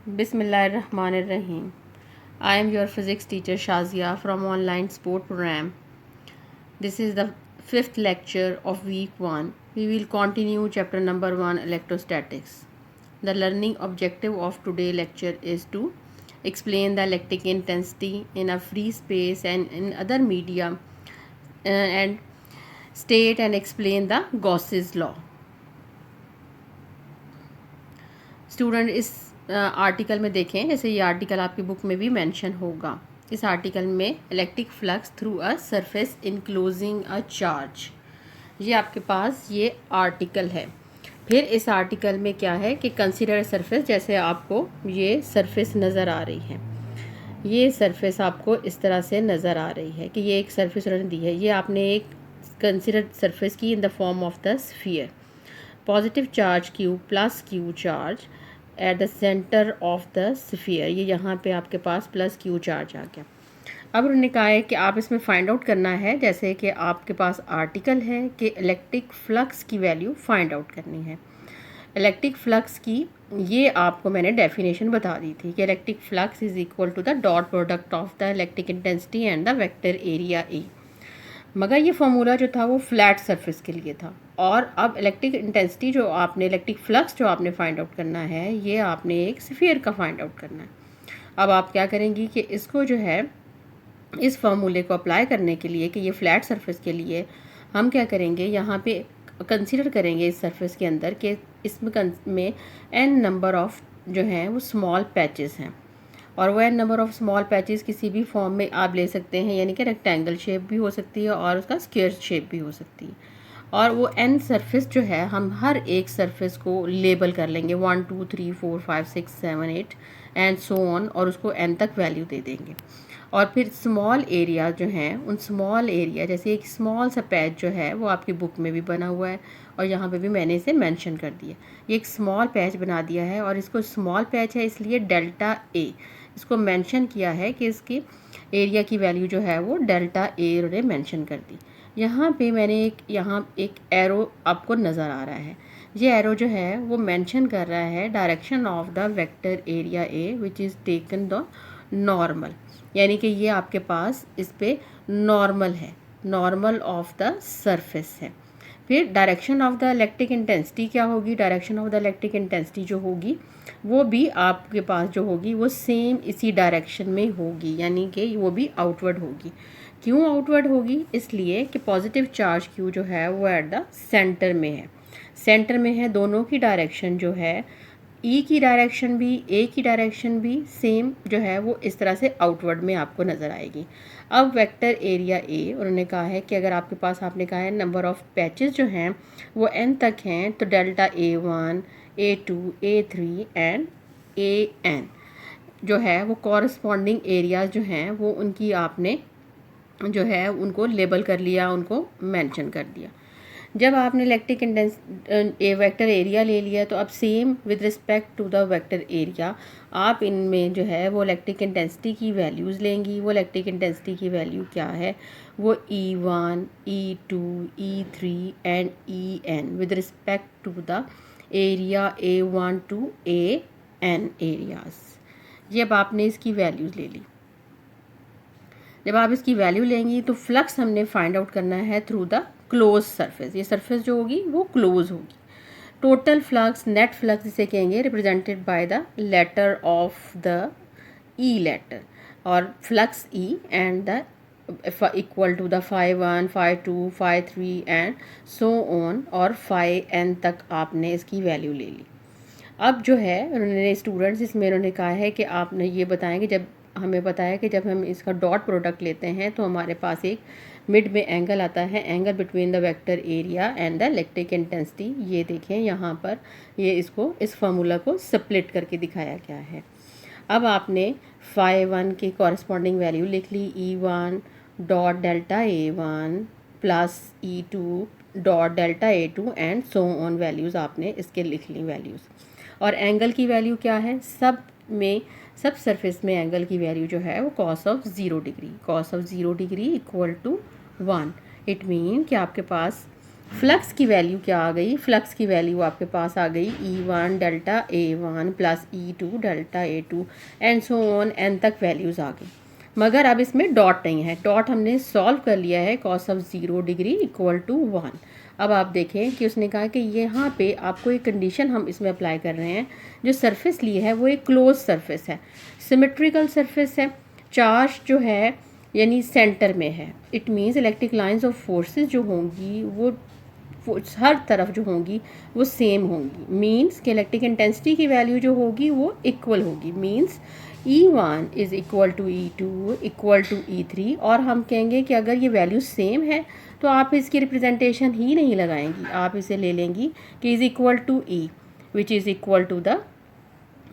Bismillahirrahmanirrahim. I am your physics teacher Shazia from online sport program. This is the fifth lecture of week 1. We will continue chapter number 1 electrostatics. The learning objective of today's lecture is to explain the electric intensity in a free space and in other media and state and explain the Gauss's law. Student इस article में देखें, जैसे ये article आपकी book में भी mention होगा। इस आर्टिकल में electric flux through a surface enclosing a charge, ये आपके पास ये आर्टिकल है। फिर इस आर्टिकल में क्या है कि कंसीडर सरफेस, जैसे आपको ये सरफेस नज़र आ रही है, ये सरफेस आपको इस तरह से नज़र आ रही है कि ये एक सरफेस उन्होंने दी है। ये आपने एक कंसीडर सरफेस की इन the form of the sphere, positive charge Q plus Q charge at the centre of the sphere. ये यहाँ पे आपके पास प्लस क्यू चार्ज आ गया। अब उन्होंने कहा है कि आप इसमें फाइंड आउट करना है, जैसे कि आपके पास आर्टिकल है कि इलेक्ट्रिक फ्लक्स की वैल्यू फाइंड आउट करनी है। इलेक्ट्रिक फ्लक्स की ये आपको मैंने डेफिनेशन बता दी थी कि electric flux is equal to the dot product of the electric intensity and the vector area A. मगर ये फार्मूला जो था वो फ्लैट सरफेस के लिए था, और अब इलेक्ट्रिक इंटेंसिटी जो आपने, इलेक्ट्रिक फ्लक्स जो आपने फाइंड आउट करना है, ये आपने एक स्फीयर का फाइंड आउट करना है। अब आप क्या करेंगी कि इसको जो है, इस फार्मूले को अप्लाई करने के लिए कि ये फ्लैट सरफेस के लिए हम क्या करेंगे, यहाँ पे कंसीडर करेंगे इस सरफेस के अंदर कि इसमें एन नंबर ऑफ जो हैं वो स्मॉल पैचेस हैं, और वो n number of small patches किसी भी फॉर्म में आप ले सकते हैं, यानी कि रेक्टेंगल शेप भी हो सकती है और उसका स्क्वायर शेप भी हो सकती है। और वो एन सरफेस जो है, हम हर एक सरफेस को लेबल कर लेंगे 1 2 3 4 5 6 7 8 एंड सो ऑन, और उसको एन तक वैल्यू दे देंगे। और फिर स्मॉल एरिया जो हैं, उन स्मॉल एरिया, जैसे एक स्मॉल सा पैच जो है वो आपकी बुक में भी बना हुआ है और यहाँ पे भी मैंने इसे मेंशन कर दिया। ये एक स्मॉल पैच बना दिया है, और इसको स्मॉल पैच है इसलिए डेल्टा ए इसको मेंशन किया है कि इसकी एरिया की वैल्यू जो है वो डेल्टा ए उन्होंने मेंशन कर दी। यहाँ पे मैंने यहाँ एक एरो आपको नज़र आ रहा है। ये एरो जो है वो मेंशन कर रहा है direction of the vector area A which is taken the normal, यानी कि ये आपके पास इस पे नॉर्मल है, नॉर्मल ऑफ द सरफेस है। फिर direction of the electric intensity क्या होगी, direction of the electric intensity जो होगी वो भी आपके पास जो होगी वो सेम इसी डायरेक्शन में होगी, यानी कि वो भी आउटवर्ड होगी। क्यों आउटवर्ड होगी, इसलिए कि पॉजिटिव चार्ज क्यू जो है वो एट द सेंटर में है, सेंटर में है। दोनों की डायरेक्शन जो है, ई की डायरेक्शन भी ए की डायरेक्शन भी सेम जो है वो इस तरह से आउटवर्ड में आपको नज़र आएगी। अब वेक्टर एरिया ए उन्होंने कहा है कि अगर आपके पास, आपने कहा है नंबर ऑफ़ पैचेस जो हैं वो एन तक हैं, तो delta A1 A2 A3 and AN जो है वो कॉरस्पॉन्डिंग एरियाज जो हैं वो उनकी आपने जो है उनको लेबल कर लिया, उनको मेंशन कर दिया। जब आपने इलेक्ट्रिक वेक्टर एरिया ले लिया, तो अब same with respect to the vector area आप इनमें जो है वो इलेक्ट्रिक इंटेंसिटी की वैल्यूज़ लेंगी। वो इलेक्ट्रिक इंटेंसिटी की वैल्यू क्या है, वो E1 E2 E3 and EN with respect to the area A1 to AN areas. जब आपने इसकी वैल्यूज़ ले ली, जब आप इसकी वैल्यू लेंगी तो फ्लक्स हमने फाइंड आउट करना है थ्रू द क्लोज सरफेस। ये सरफेस जो होगी वो क्लोज होगी। टोटल फ्लक्स, नेट फ्लक्स इसे कहेंगे, represented by the letter of the E letter, और flux E and the equal to the phi 1 phi 2 phi 3 and so on, और phi n तक आपने इसकी वैल्यू ले ली। अब जो है उन्होंने स्टूडेंट्स इसमें उन्होंने कहा है कि आपने ये बताएंगे, जब हमें पता है कि जब हम इसका डॉट प्रोडक्ट लेते हैं तो हमारे पास एक मिड में एंगल आता है, angle between the vector area and the electric intensity. ये देखें यहाँ पर, ये इसको इस फार्मूला को स्प्लिट करके दिखाया गया है। अब आपने phi 1 की कॉरस्पॉन्डिंग वैल्यू लिख ली, E1 dot delta A1 plus E2 dot delta A2 and so on, values आपने इसके लिख ली वैल्यूज़। और एंगल की वैल्यू क्या है, सब सरफेस में एंगल की वैल्यू जो है वो cos of 0 degree, cos of 0 degree equal to 1। It mean कि आपके पास फ्लक्स की वैल्यू क्या आ गई, फ्लक्स की वैल्यू आपके पास आ गई E1 delta A1 plus E2 delta A2 and so on an तक वैल्यूज़ आ गई। मगर अब इसमें डॉट नहीं है, डॉट हमने सॉल्व कर लिया है cos of 0 degree equal to 1। अब आप देखें कि उसने कहा कि यहाँ पे आपको एक कंडीशन हम इसमें अप्लाई कर रहे हैं, जो सरफेस ली है वो एक क्लोज सरफेस है, सिमेट्रिकल सरफेस है, चार्ज जो है यानी सेंटर में है। It means electric lines of forces जो होंगी वो हर तरफ जो होंगी वो सेम होंगी। मीन्स कि इलेक्ट्रिक इंटेंसिटी की वैल्यू जो होगी वो इक्वल होगी। Means E1 is equal to E2 equal to E3। और हम कहेंगे कि अगर ये वैल्यू सेम है तो आप इसकी रिप्रेजेंटेशन ही नहीं लगाएंगी, आप इसे ले लेंगी कि is equal to E which is equal to the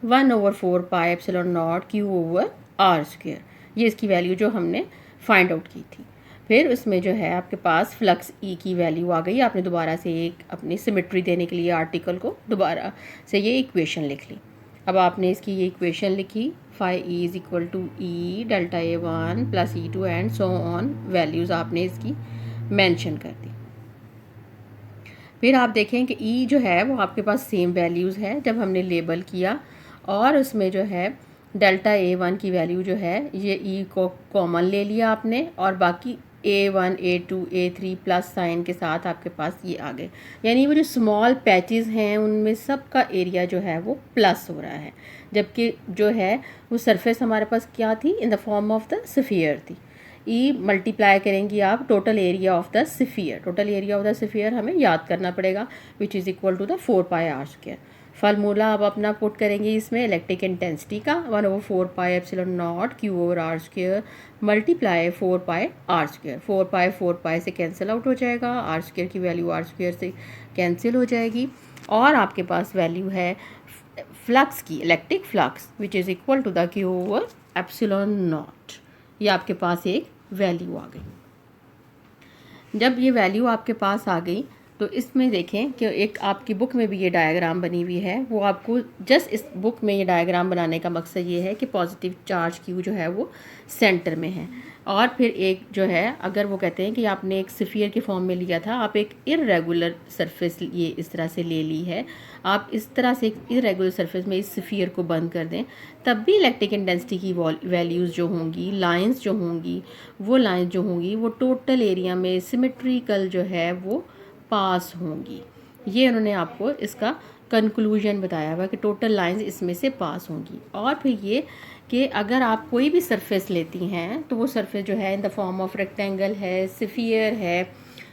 1/4 pi epsilon naught Q over R square. ये इसकी वैल्यू जो हमने फाइंड आउट की थी। फिर उसमें जो है आपके पास फ्लक्स E की वैल्यू आ गई। आपने दोबारा से एक अपनी सिमेट्री देने के लिए आर्टिकल को दोबारा से ये इक्वेशन लिख ली। अब आपने इसकी ये इक्वेशन लिखी, phi E is equal to E delta A1 plus E2 and so on, values आपने इसकी मेंशन कर दी। फिर आप देखें कि E जो है वो आपके पास सेम वैल्यूज़ है जब हमने लेबल किया, और उसमें जो है डेल्टा A1 की वैल्यू जो है ये E को कॉमन ले लिया आपने, और बाकी A1 A2 A3 plus sign के साथ आपके पास ये आ गए। यानी वो जो स्मॉल पैचेस हैं उनमें सब का एरिया जो है वो प्लस हो रहा है, जबकि जो है वो सरफेस हमारे पास क्या थी, in the form of the sphere थी। ई मल्टीप्लाई करेंगी आप total area of the sphere, total area of the sphere हमें याद करना पड़ेगा, which is equal to the 4 pi r square. Formula अब अपना पुट करेंगे इसमें इलेक्ट्रिक इंटेंसिटी का, 1/4 pi epsilon naught Q over r square multiply 4 pi r square. 4 pi से कैंसिल आउट हो जाएगा, आर स्क्वायर की वैल्यू आर स्क्वायर से कैंसिल हो जाएगी, और आपके पास वैल्यू है फ्लक्स की, electric flux which is equal to the Q over epsilon naught. ये आपके पास एक वैल्यू आ गई। जब ये वैल्यू आपके पास आ गई तो इसमें देखें कि एक आपकी बुक में भी ये डायग्राम बनी हुई है, वो आपको जस्ट इस बुक में ये डायग्राम बनाने का मकसद ये है कि पॉजिटिव चार्ज Q जो है वो सेंटर में है, और फिर एक जो है अगर वो कहते हैं कि आपने एक स्फीयर के फॉर्म में लिया था, आप एक इर्रेगुलर सरफेस ये इस तरह से ले ली है, आप इस तरह से एक इर्रेगुलर सरफेस में इस स्फीयर को बंद कर दें, तब भी इलेक्ट्रिक इंटेंसिटी की वैल्यूज़ जो होंगी, लाइंस जो होंगी, वो लाइंस जो होंगी वो टोटल एरिया में सिमेट्रिकल जो है वो पास होंगी। ये उन्होंने आपको इसका कंक्लूजन बताया हुआ कि टोटल लाइंस इसमें से पास होंगी। और फिर ये कि अगर आप कोई भी सरफेस लेती हैं तो वो सरफेस जो है इन द फॉर्म ऑफ रेक्टेंगल है, स्फीयर है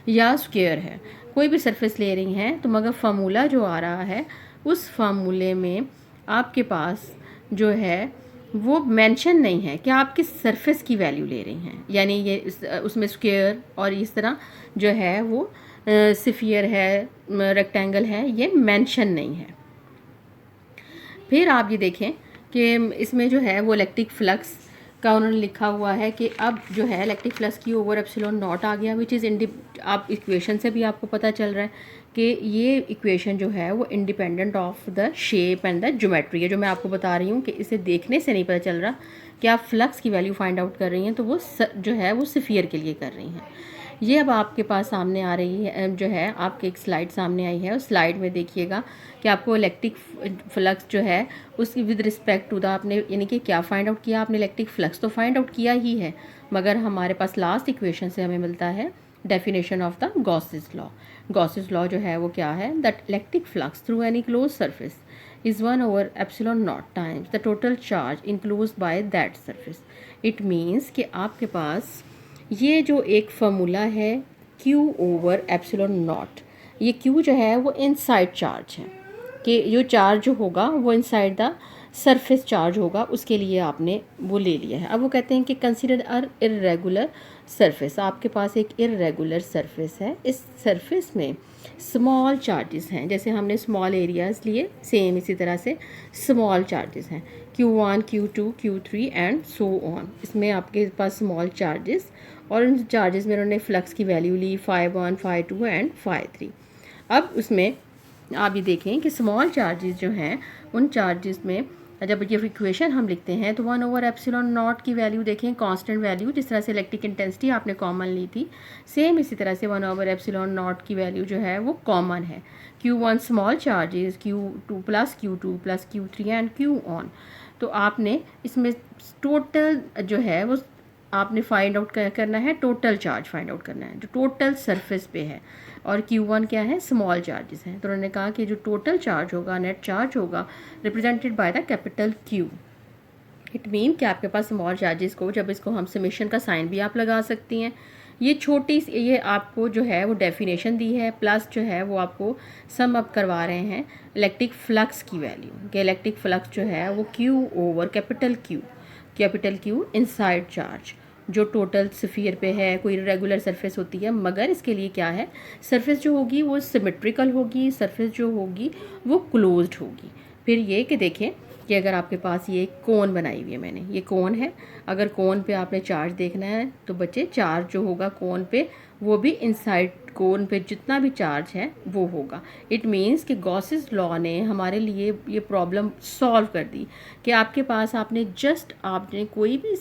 या स्क्वायर है, कोई भी सरफेस ले रही हैं तो मगर फार्मूला जो आ रहा है उस फार्मूले में आपके पास जो है वो मेंशन नहीं है कि आप किस सरफेस की वैल्यू ले रही हैं। यानी ये उसमें स्क्वायर और इस तरह जो है वो स्फीयर है, रेक्टेंगल है, ये मेंशन नहीं है। फिर आप ये देखें कि इसमें जो है वो इलेक्ट्रिक फ्लक्स का उन्होंने लिखा हुआ है कि अब जो है इलेक्ट्रिक फ्लक्स की ओवर एप्सिलॉन नॉट आ गया, विच इज़ आप इक्वेशन से भी आपको पता चल रहा है कि ये इक्वेशन जो है वो independent of the shape and the geometry है। जो मैं आपको बता रही हूँ कि इसे देखने से नहीं पता चल रहा कि आप फ्लक्स की वैल्यू फाइंड आउट कर रही हैं, तो वो जो है वो स्फीयर के लिए कर रही हैं। ये अब आपके पास सामने आ रही है, जो है आपके एक स्लाइड सामने आई है, उस स्लाइड में देखिएगा कि आपको इलेक्ट्रिक फ्लक्स जो है उसकी विद रिस्पेक्ट टू द आपने यानी कि क्या फाइंड आउट किया, आपने इलेक्ट्रिक फ्लक्स तो फाइंड आउट किया ही है, मगर हमारे पास लास्ट इक्वेशन से हमें मिलता है definition of the Gauss's law. Gauss's law जो है वो क्या है, that electric flux through any close surface is 1/ε0 times the total charge enclosed by that surface। it means कि आपके पास ये जो एक फार्मूला है Q/ε0, ये Q जो है वो इनसाइड चार्ज है, कि जो चार्ज जो होगा वो इनसाइड द सरफेस चार्ज होगा, उसके लिए आपने वो ले लिया है। अब वो कहते हैं कि कंसीडर अर इर्रेगुलर सरफेस, आपके पास एक इर्रेगुलर सरफेस है, इस सरफेस में स्मॉल चार्जेस हैं, जैसे हमने स्मॉल एरियाज़ लिए सेम इसी तरह से स्मॉल चार्जेस हैं Q1 Q2 Q3 and so on. इसमें आपके पास स्मॉल चार्जेस, और उन चार्जेस में उन्होंने फ्लक्स की वैल्यू ली φ1 φ2 एंड φ3। अब उसमें आप ये देखें कि स्मॉल चार्जेस जो हैं उन चार्जेस में जब ये इक्वेशन हम लिखते हैं तो 1/ε0 की वैल्यू देखें, कांस्टेंट वैल्यू, जिस तरह से इलेक्ट्रिक इंटेंसिटी आपने कॉमन ली थी, सेम इसी तरह से 1/ε0 की वैल्यू जो है वो कॉमन है। Q1 small charges, Q2 plus Q2 plus Q3 and Q on. तो आपने इसमें टोटल जो है वो आपने फाइंड आउट करना है, टोटल चार्ज फाइंड आउट करना है जो टोटल सरफेस पे है, और Q1 क्या है, स्मॉल चार्जेस हैं। तो उन्होंने कहा कि जो टोटल चार्ज होगा, नेट चार्ज होगा, represented by the capital Q। It mean कि आपके पास स्मॉल चार्जेस को, जब इसको हम समेशन का साइन भी आप लगा सकती हैं। ये छोटी सी, ये आपको जो है वो डेफिनेशन दी है, प्लस जो है वो आपको सम अप करवा रहे हैं इलेक्ट्रिक फ्लक्स की वैल्यू, कि इलेक्ट्रिक फ्लक्स जो है वो Q over capital Q inside charge, जो टोटल स्फीयर पे है। कोई रेगुलर सरफेस होती है, मगर इसके लिए क्या है, सरफेस जो होगी वो सिमेट्रिकल होगी, सरफेस जो होगी वो क्लोज्ड होगी। फिर ये कि देखें कि अगर आपके पास ये कोन बनाई हुई है मैंने, ये कोन है, अगर कोन पे आपने चार्ज देखना है तो बच्चे चार्ज जो होगा कोन पे वो भी इनसाइड कोन पे जितना भी चार्ज है वो होगा। इट मीन्स कि गॉसेस लॉ ने हमारे लिए ये प्रॉब्लम सॉल्व कर दी कि आपके पास आपने कोई भी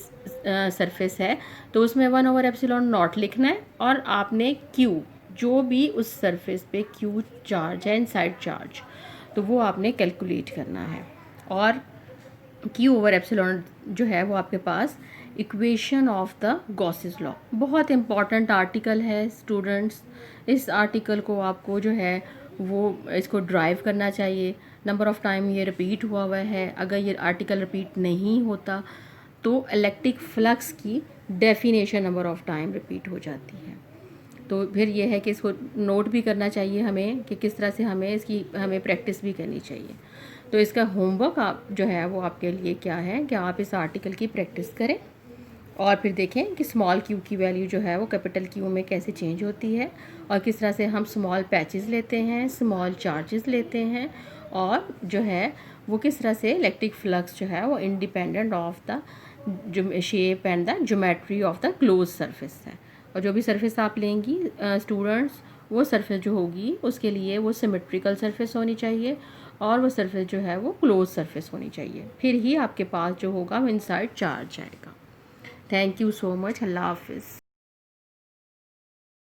सरफेस है तो उसमें 1/ε0 लिखना है, और आपने Q जो भी उस सरफेस पे Q चार्ज है, इनसाइड चार्ज, तो वो आपने कैलकुलेट करना है। और Q/ε जो है वो आपके पास equation of the Gauss's law, बहुत इंपॉर्टेंट आर्टिकल है स्टूडेंट्स। इस आर्टिकल को आपको जो है वो इसको ड्राइव करना चाहिए। नंबर ऑफ़ टाइम ये रिपीट हुआ है, अगर ये आर्टिकल रिपीट नहीं होता तो इलेक्ट्रिक फ्लक्स की definition number of time repeat हो जाती है। तो फिर ये है कि इसको नोट भी करना चाहिए हमें कि किस तरह से हमें प्रैक्टिस भी करनी चाहिए। तो इसका होमवर्क आप जो है वो आपके लिए क्या है कि आप इस आर्टिकल की प्रैक्टिस करें, और फिर देखें कि स्मॉल Q की वैल्यू जो है वो कैपिटल Q में कैसे चेंज होती है, और किस तरह से हम स्मॉल पैचेस लेते हैं, स्मॉल चार्जेस लेते हैं, और जो है वो किस तरह से इलेक्ट्रिक फ्लक्स जो है वो independent of the shape and the geometry of the close surface है। और जो भी सरफेस आप लेंगी स्टूडेंट्स, वो सरफेस जो होगी उसके लिए वो सिमेट्रिकल सरफेस होनी चाहिए, और वो सरफेस जो है वो क्लोज सरफेस होनी चाहिए, फिर ही आपके पास जो होगा वो इनसाइड चार्ज आएगा। Thank you so much. अल्लाह हाफिज़।